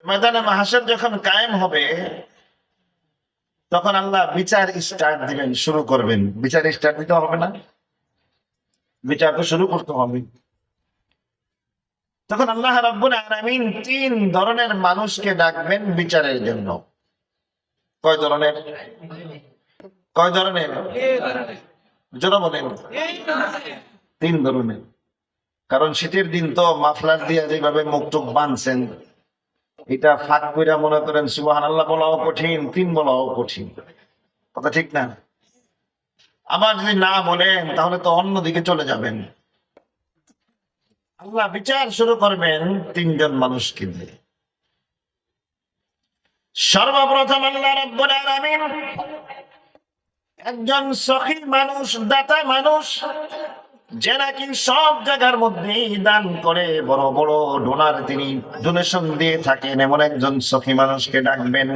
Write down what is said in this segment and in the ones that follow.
ময়দানে মাহশর যখন কায়েম হবে তখন আল্লাহ বিচার স্টার্ট দিবেন, শুরু করবেন। বিচার স্টার্ট দিতে হবে না? বিচার তো শুরু করতে হবে। তখন আল্লাহ রাব্বুল আলামিন তিন ধরনের মানুষকে ডাকবেন বিচারের জন্য। কয় ধরনের? কয় ধরনের? জোরে বলেন। তিন ধরনের। কারণ শীতের দিন তো মাফলার দিয়ে যেভাবে মুখ টুক বাঁধছেন, এটা ফাঁক কইরা মনে করেন সুবহানাল্লাহ বলাও কঠিন, তিন বলাও কঠিন। কথা ঠিক না? আবার যদি না বলেন তাহলে তো অন্যদিকে চলে যাবেন। আল্লাহ বিচার শুরু করবেন তিনজন মানুষকে দিয়ে। সর্বপ্রথম আল্লাহ রাব্বুল আলামিন একজন সখী মানুষ, দাতা মানুষ, যে নাকি সব জায়গার মধ্যে দান করে, বড় বড় ডোনার, তিনি ডোনেশন দিয়ে থাকেন, এমন একজন সখী মানুষকে ডাকবেন।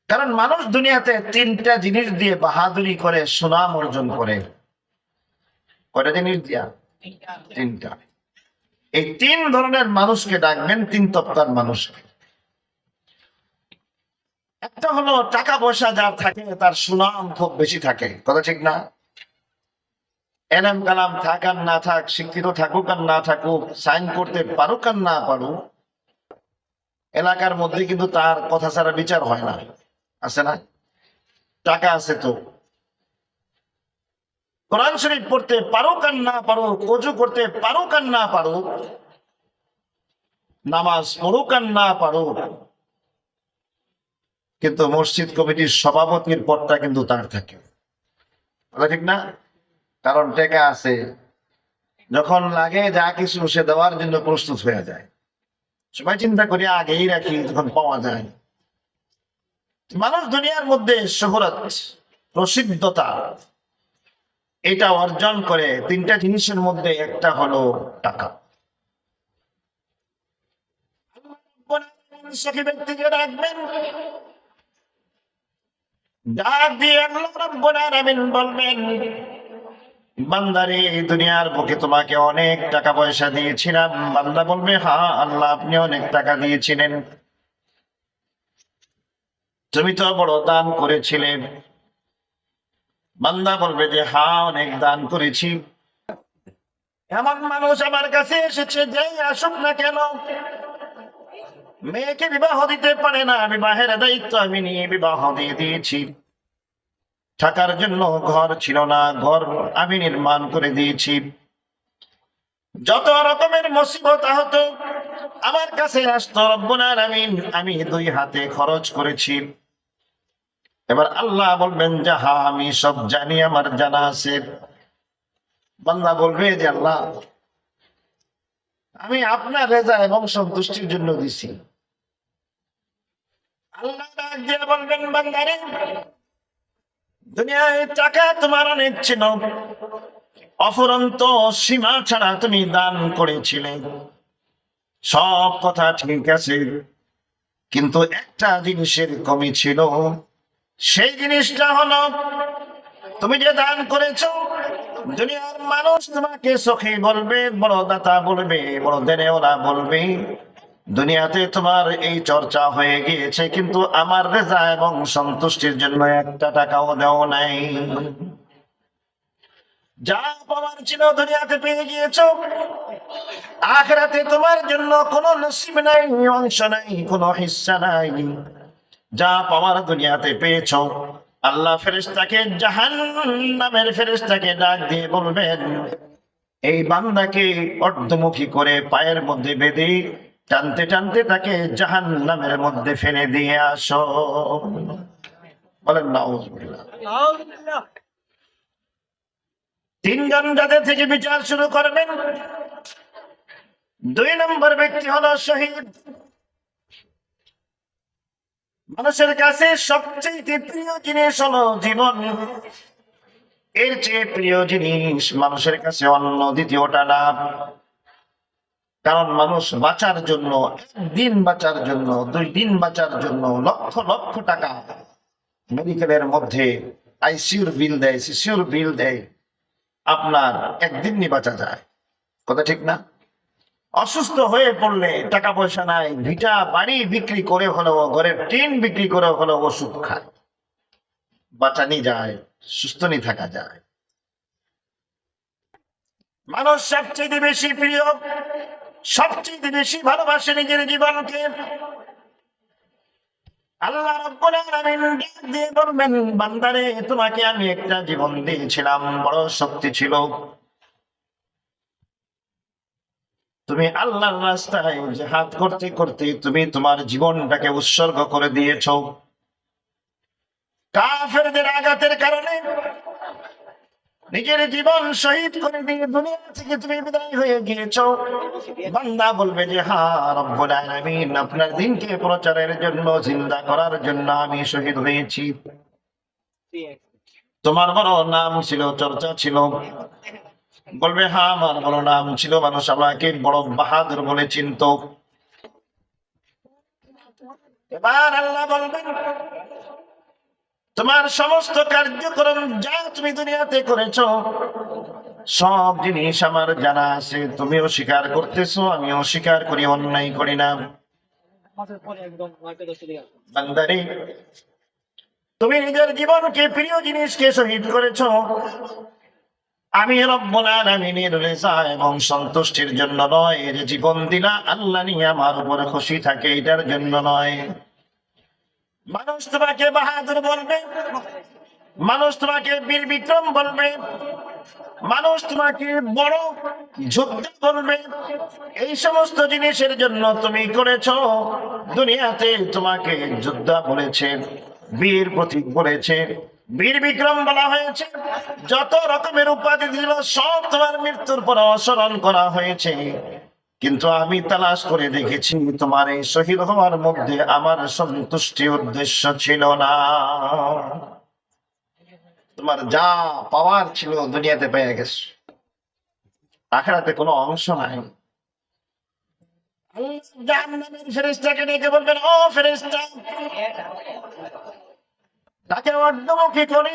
কারণ মানুষ দুনিয়াতে তিনটা জিনিস দিয়ে বাহাদুরি করে, সুনাম অর্জন করে। কয়টা জিনিস দিয়া? তিনটা। এই তিন ধরনের মানুষকে ডাকবেন, তিন তবকার মানুষকে। একটা হলো টাকা পয়সা যার থাকে, তার সুনাম খুব বেশি থাকে। কথা ঠিক না? এলেম কালাম থাক আর না থাক, শিক্ষিত থাকুক আর না থাকুক, সাইন করতে পারুক আর না পারুক, এলাকার মধ্যে কিন্তু তার কথা ছাড়া বিচার হয় না। আছে না? টাকা আছে তো। কোরআন শরীফ পড়তে পারুক আর না পারুক, ওযু করতে পারুক আর না পারুক, নামাজ পড়ুক আর না পারুক, কিন্তু মসজিদ কমিটির সভাপতির পদটা কিন্তু তার থাকে। ঠিক না? কারণ টাকা আছে, যখন লাগে যা কিছু সে দেওয়ার জন্য প্রস্তুত হয়ে যায়। সবাই চিন্তা করি আগেই রাখি যখন পাওয়া যায়। মানুষ দুনিয়ার মধ্যে শোহরত, প্রসিদ্ধতা, এটা অর্জন করে তিনটা জিনিসের মধ্যে একটা হলো টাকা। সখী ব্যক্তিকে ডাকবেন, ডাক দিয়ে আল্লাহ রাব্বুল আলামিন বলবেন, বান্দারে দুনিয়ার বুকে তোমাকে অনেক টাকা পয়সা দিয়েছিলাম। বান্দা বলবে, হ্যাঁ আল্লাহ, আপনি অনেক টাকা দিয়েছিলেন, তুমি তো বড় দান করেছিলেন। বান্দা বলবে যে হ্যাঁ, অনেক দান করেছি। এমন মানুষ আমার কাছে এসেছে, যেই আসুক না কেন, মেয়েকে বিবাহ দিতে পারে না, বিবাহের দায়িত্ব আমি নিয়ে বিবাহ দিয়ে দিয়েছি। থাকার জন্য ঘর ছিল না, ঘর আমি নির্মাণ করে দিয়েছি। যত রকমের মুসিবত হতো আমার কাছে আসতো, রব্বুল আলামিন আমি দুই হাতে খরচ করেছি। এবার আল্লাহ বলবেন যে হ্যাঁ, আমি সব জানি, আমার জানা আছে। বান্দা বলবে যে আল্লাহ, আমি আপনার রেজা এবং সন্তুষ্টির জন্য দিছি। আল্লাহ ডাক দিয়ে বলবেন, বান্দারে দুনিয়ায় টাকা তোমার অনেক ছিল, অফুরন্ত সীমা ছাড়া তুমি দান করেছিলে, সব কথা ঠিক আছে, কিন্তু একটা জিনিসের কমি ছিল। সেই জিনিসটা হলো, তুমি যে দান করেছো, দুনিয়ার মানুষ তোমাকে সখী বলবে, বড় দাতা বলবে, বড় দেনেওয়ালা বলবে। দুনিয়াতে তোমার এই চর্চা হয়ে গিয়েছে, কিন্তু আমার রেজা এবং সন্তুষ্টির জন্য একটা টাকাও দেও নাই। যা পাওয়ার ছিল দুনিয়াতে পেয়ে গিয়েছো, আখিরাতে তোমার জন্য কোনো নসিব নাই, অংশ নাই, কোনো হিস্সা নাই। যা পাওয়ার দুনিয়াতে পেয়েছো। আল্লাহ ফেরেশতাকে, জাহান্নামের ফেরেশতাকে ডাক দিয়ে বলবেন, এই বান্দাকে অর্ধমুখী করে পায়ের মধ্যে বেঁধে টানতে টানতে তাকে জাহান্নামের মধ্যে ফেলে দিয়ে আসো। বলেন নাউজুবিল্লাহ। তিনজন যাদের থেকে বিচার শুরু করবেন, দুই নম্বর ব্যক্তি হলো শহীদ। মানুষের কাছে সবচেয়ে প্রিয় জিনিস হলো জীবন। এর চেয়ে প্রিয় জিনিস মানুষের কাছে অন্য দ্বিতীয়টা না। কারণ মানুষ বাঁচার জন্য, একদিন বাঁচার জন্য, 2 দিন বাঁচার জন্য লক্ষ লক্ষ টাকা মেডিকেলের মধ্যে আইসিইউর বিল দেয়, সিসিউর বিল দেয়। আপনার একদিনই বাঁচা যায়। কথা ঠিক না? অসুস্থ হয়ে পড়লে টাকা পয়সা নাই, ভিটা বাড়ি বিক্রি করে হলেও, ঘরের টিন বিক্রি করে হলেও ওষুধ খায়, বাঁচানি যায়, সুস্থ থাকা যায়। মানুষ সবচেয়ে বেশি প্রিয়, সবচেয়ে বেশি ভালোবাসে নিজের জীবনকে। আল্লাহ রাব্বুল আলামিন ডাক দিয়ে বলবেন, বান্দারে তোমাকে আমি একটা জীবন দিয়েছিলাম, বড় শক্তি ছিল, তুমি আল্লাহর রাস্তায় জিহাদ করতে করতে তুমি তোমার জীবনটাকে উৎসর্গ করে দিয়েছো। কাফেরদের আঘাতের কারণে নিজের জীবন শহীদ করে দিয়ে দুনিয়া থেকে তুমি বিদায় হয়ে গিয়েছো। বান্দা বলবে যে হ্যাঁ রব্বুল আলামিন, আপনার দিনকে প্রচারের জন্য, জিন্দা করার জন্য আমি শহীদ হয়েছি। তোমার বড় নাম ছিল, চর্চা ছিল। বলবে হ্যাঁ আমার বড় নাম ছিল, মানুষ আমাকে বড় বাহাদুর বলে চিনত। এবার আল্লাহ বলবেন, তোমার সমস্ত কার্যক্রম যা তুমি দুনিয়াতে করেছো, সব জিনিস আমার জানা আছে, তুমিও স্বীকার করতেছো, আমিও স্বীকার করি, অন্যায় করি না। বান্দারে তুমি নিজের জীবনকে, প্রিয় জিনিসকে শহীদ করেছো, আমি রব্বুল আলামিনের রেজা এবং সন্তুষ্টির জন্য নয়। যে জীবন দিলা আল্লাহ নিয়ে আমার উপরে খুশি থাকে, এটার জন্য নয়। মানুষ তোমাকে বাহাদুর বলবে, মানুষ তোমাকে বীর বিক্রম বলবে, মানুষ তোমাকে বড় যোদ্ধা বলবে, এই সমস্ত জিনিসের জন্য তুমি করেছো। দুনিয়াতে তোমাকে যোদ্ধা বলেছে, বীর প্রতীক বলেছে, বীর বিক্রম বলা হয়েছে, যত রকমের উপাধি দিল সব তোমার মৃত্যুর পর অনুসরণ করা হয়েছে। কিন্তু আমি তালাশ করে দেখেছি, তোমার এই শহীদ হওয়ার মধ্যে আমার সন্তুষ্টি উদ্দেশ্য ছিল না। তোমার যা পাওয়ার ছিল দুনিয়াতে পেয়ে গেছো, আখিরাতে কোনো অংশ নাই। জাহান্নামের ফেরেশতাকে ডেকে বলবেন, ও ফেরেশতা, তাকে অর্ধমুখী করে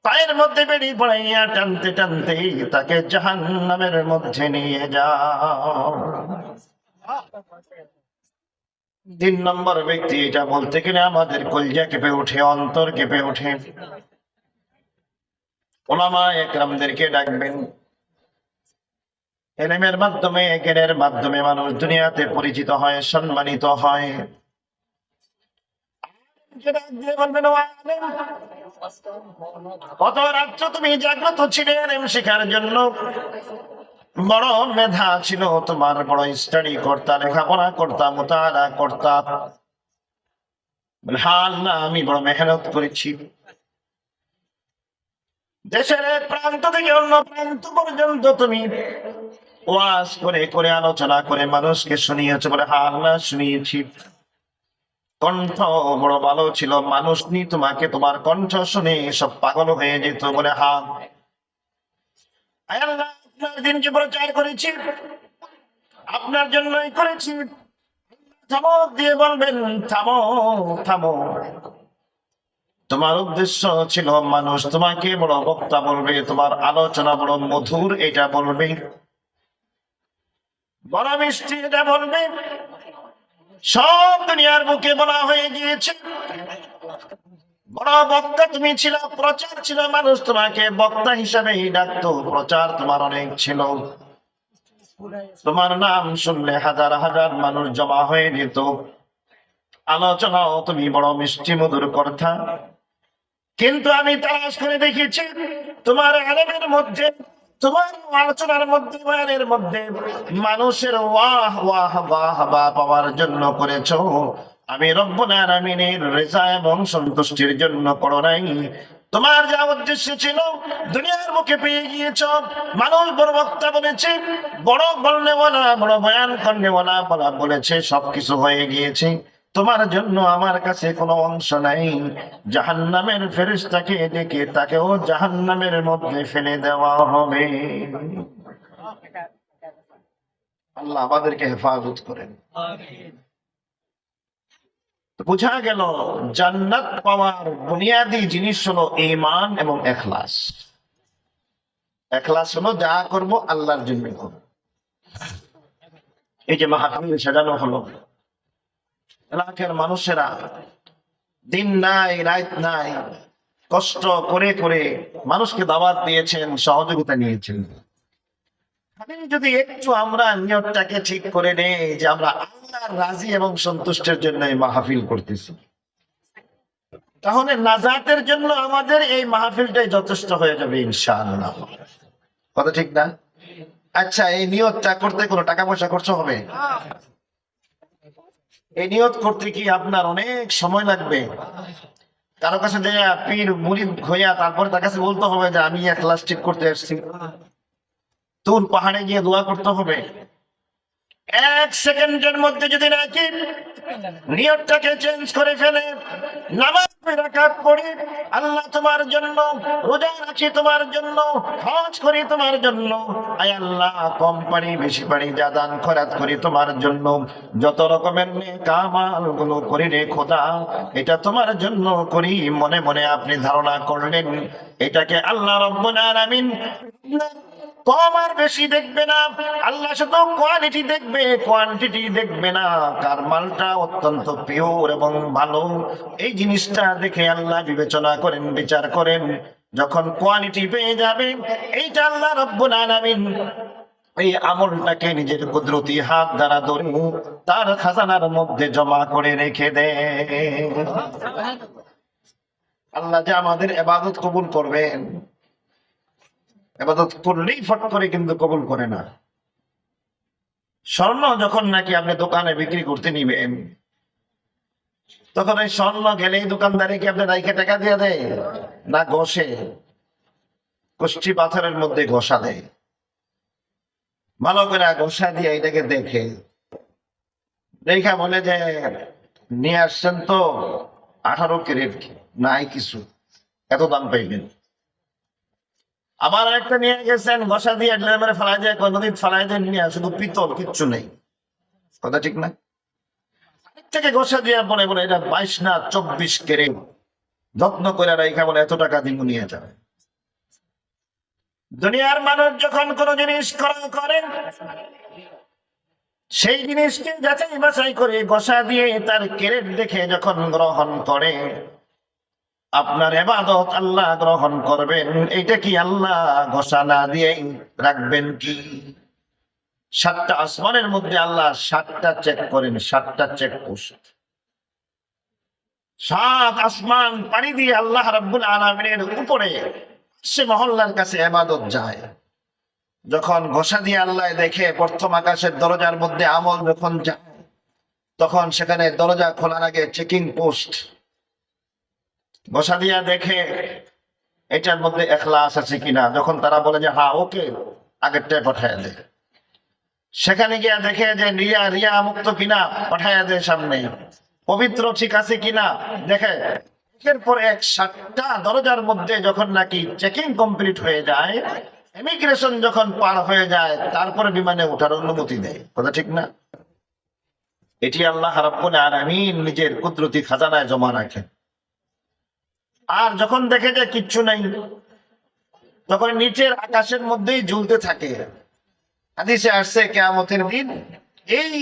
পায়ের মধ্যে বেরিয়ে পড়াইয়া টানতে টানতে তাকে জাহান্নামের মধ্যে নিয়ে যাও। 3 নম্বর ব্যক্তি, এটা বলতে গেলে আমাদের কলিজা কেঁপে ওঠে, অন্তর কেঁপে ওঠে। উলামা একরামদেরকে ডাকবেন, ইলমের মাধ্যমে, জ্ঞানের মাধ্যমে মানুষ দুনিয়াতে পরিচিত হয়, সম্মানিত হয়। কত রাত্র তুমি জাগ্রত ছিলে ইলম শেখার জন্য, বড় মেধা ছিল তোমার, বড় স্টাডি করতা, লেখাপড়া করতা, মুতাআলা করতা। হাল না, আমি বড় মেহনত করেছি, দেশের এক প্রান্ত থেকে অন্য প্রান্ত পর্যন্ত তুমি ওয়াজ করে করে, আলোচনা করে মানুষকে শুনিয়েছে। বলে হাল না, শুনিয়েছি। কণ্ঠ বড় ভালো ছিল, মানুষ নি তোমাকে, তোমার কণ্ঠ শুনে সব পাগল হয়ে যেত। বলে হ্যাঁ, আল্লাহ আপনার দিনকে প্রচার করেছি, আপনার জন্যই করেছি। থামো দিয়ে বলবেন, থামো থামো, তোমার উদ্দেশ্য ছিল মানুষ তোমাকে বড় বক্তা বলবে, তোমার আলোচনা বড় মধুর এটা বলবে, বড় মিষ্টি এটা বলবে। সব দুনিয়ার বুকে বলা হয়ে গিয়েছে, বড় বক্তা তুমি ছিল, প্রচার ছিল, মানুষ তোমাকে বক্তা হিসাবেই ডাকতো, প্রচার তোমার অনেক ছিল। তোমার নাম শুনলে হাজার হাজার মানুষ জমা হয়ে যেত, আলোচনাও তুমি বড় মিষ্টি মধুর করতা। কিন্তু আমি তালাশ করে দেখেছি, তোমার ইলমের মধ্যে, তোমার আলোচনার মধ্যে, বয়ানের মধ্যে মানুষের ওয়াহ ওয়াহ বাহ বা পাওয়ার জন্য করেছো, আমি রব্বুল আলামিনের রেজা এবং সন্তুষ্টির জন্য করো নাই। তোমার যা উদ্দেশ্য ছিল দুনিয়ার মুখে পেয়ে গিয়েছ, মানুষ বড় বক্তা বলেছে, বড় বলনেওয়ালা, বড় বয়ান করনেওয়ালা বলা বলেছে, সবকিছু হয়ে গিয়েছে। তোমার জন্য আমার কাছে কোনো অংশ নাই। জাহান্নামের ফেরেশতাকে ডেকে তাকেও জাহান্নামের মধ্যে ফেলে দেওয়া হবে। আল্লাহ আমাদেরকে হেফাজত করেন। বোঝা গেল জান্নাত পাওয়ার বুনিয়াদী জিনিস হলো ঈমান এবং ইখলাস। ইখলাস হলো যা করব আল্লাহর জন্য করব। এই যে মাহফিল সাজানো হলো, এলাকার মানুষেরা দিন নাই রাত নাই কষ্ট করে করে মানুষকে দাওয়াত দিয়েছেন, সহযোগিতা নিয়েছেন। যদি একটু আমরা নিয়তটাকে ঠিক করে নেই যে আমরা আল্লাহর রাজি এবং সন্তুষ্টের জন্য এই মাহফিল করতেছি, তাহলে নাজাতের জন্য আমাদের এই মাহফিলটাই যথেষ্ট হয়ে যাবে ইনশাআল্লাহ। কথা ঠিক না? আচ্ছা, এই নিয়তটা করতে কোনো টাকা পয়সা খরচ হবে? এই নিয়ত করতে কি আপনার অনেক সময় লাগবে? কারো কাছে যে পীর মুরিদ হইয়া তারপরে তার কাছে বলতে হবে যে আমি ইখলাস ঠিক করতে এসেছি, তুর পাহাড়ে গিয়ে দোয়া করতে হবে? এক সেকেন্ডের মধ্যে যদি নাকি নিয়তটাকে চেঞ্জ করে ফেলে, নামাজ রাকাত পড়ি আল্লাহ তোমার জন্য, রোজা রাখি তোমার জন্য, হজ করি তোমার জন্য, আয় আল্লাহ কম পারি বেশি পারি যা দান খয়রাত করি তোমার জন্য, যত রকমের নেক আমাল গুলো করি রে খোদা এটা তোমার জন্য করি, মনে মনে আপনি ধারণা করলেন এটাকে আল্লাহ রাব্বুল আলামিন কম আর বেশি দেখবে না, আল্লাহ শুধু কোয়ালিটি দেখবে, কোয়ান্টিটি দেখবে না। কার মালটা অত্যন্ত পিওর এবং ভালো এই জিনিসটা দেখে আল্লাহ বিবেচনা করেন, বিচার করেন। যখন কোয়ালিটি পেয়ে যাবে, এইটা আল্লাহ রাব্বুল আলামিন এই আমলটাকে নিজের কুদরতি হাত দ্বারা ধরে তার খাজানার মধ্যে জমা করে রেখে দেয়। আল্লাহ যে আমাদের ইবাদত কবুল করবেন, ইবাদত করলেই ফট করে কিন্তু কবুল করে না। স্বর্ণ যখন নাকি আপনি দোকানে বিক্রি করতে নিবেন, তখন এই স্বর্ণ গেলেই দোকানদারে কি আপনি রাইখে টাকা দিয়ে দেয় না ঘষে কষ্টি পাথরের মধ্যে ঘষা দেয়, ভালো করে ঘষা দিয়ে এটাকে দেখে দেখা বলে যে নিয়ে আসছেন তো 18 ক্যারেট, নাই কিছু, এত দাম পাইবেন। আবার একটা নিয়ে গেছেন ঘষা দিয়ে ড্রামে ফেলাই দিয়ে নদীর ফেলাই দিয়ে নিয়ে শুধু পিতল, কিচ্ছু নেই। কথা ঠিক না? থেকে ঘষা দিয়ে বলে বলে এটা 22 না 24 ক্যারেট, যত্ন করে রাইখা বলে এত টাকা দিন নিয়ে যাবে। দুনিয়ার মানুষ যখন কোন জিনিস ক্রয় করে সেই জিনিসকে যাচাই বাছাই করে ঘষা দিয়ে তার ক্যারেট দেখে যখন গ্রহণ করে, আপনার ইবাদত আল্লাহ গ্রহণ করবেন। এইটা কি আল্লাহ ঘোষণা না দিয়ে রাখবেন কি? 7টা আসমানের মধ্যে আল্লাহ 7টা চেক করেন, 7টা চেক পোস্ট। 7 আসমান পাড়ি দিয়ে আল্লাহ রাব্বুল আলামিনের উপরে সে মহল্লার কাছে ইবাদত যায়। যখন ঘোষা দিয়ে আল্লাহ দেখে প্রথম আকাশের দরজার মধ্যে আমল যখন যায়, তখন সেখানে দরজা খোলার আগে চেকিং পোস্ট বসা দিয়া দেখে এটার মধ্যে ইখলাস আছে কিনা। যখন তারা বলে যে হ্যাঁ ওকে, আগেরটাই পাঠায় দেয়। সেখানে গিয়া দেখে যে রিয়া মুক্ত কিনা, পাঠায় দেয় সামনে। পবিত্র ঠিক আছে কিনা দেখে। এরপর 7টা দরজার মধ্যে যখন নাকি চেকিং কমপ্লিট হয়ে যায়, ইমিগ্রেশন যখন পার হয়ে যায়, তারপরে বিমানে ওঠার অনুমতি দেয়। কথা ঠিক না? এটি আল্লাহ রাব্বুল আলামিন নিজের কুদরতি খাজানায় জমা রাখেন। আর যখন দেখে যে কিচ্ছু নাই, তখন নিচের আকাশের মধ্যেই ঝুলতে থাকে। হাদিসে আসছে কিয়ামতের দিন এই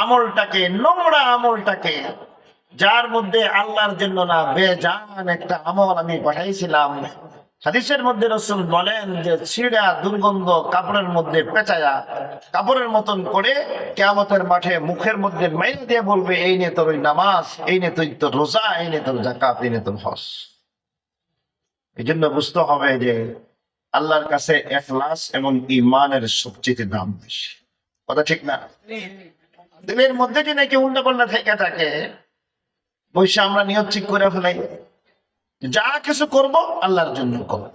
আমলটাকে, নোংরা আমলটাকে, যার মধ্যে আল্লাহর জন্য না বেজান একটা আমল আমি পাঠাইছিলাম, হাদিসের মধ্যে রাসূল বলেন যে ছিঁড়া দুর্গন্ধ কাপড়ের মধ্যে পেঁচায়া কাপড়ের মতন করে কিয়ামতের মাঠে মুখের মধ্যে মাইল দিয়ে বলবে এই নে তোর নামাজ, এই নে তোর রোজা, এই নে তোর যাকাত, এই নে তোর হজ। এই জন্য বুঝতে হবে যে আল্লাহর কাছে ইখলাস এবং ঈমানের সবচেয়ে দাম বেশি। কথা ঠিক না? দিলের মধ্যে যদি নাকি উল্টা পাল্টা থেকে থাকে, বৈশা আমরা নিয়ত ঠিক করে ফেলাই যা কিছু করব আল্লাহর জন্য করব।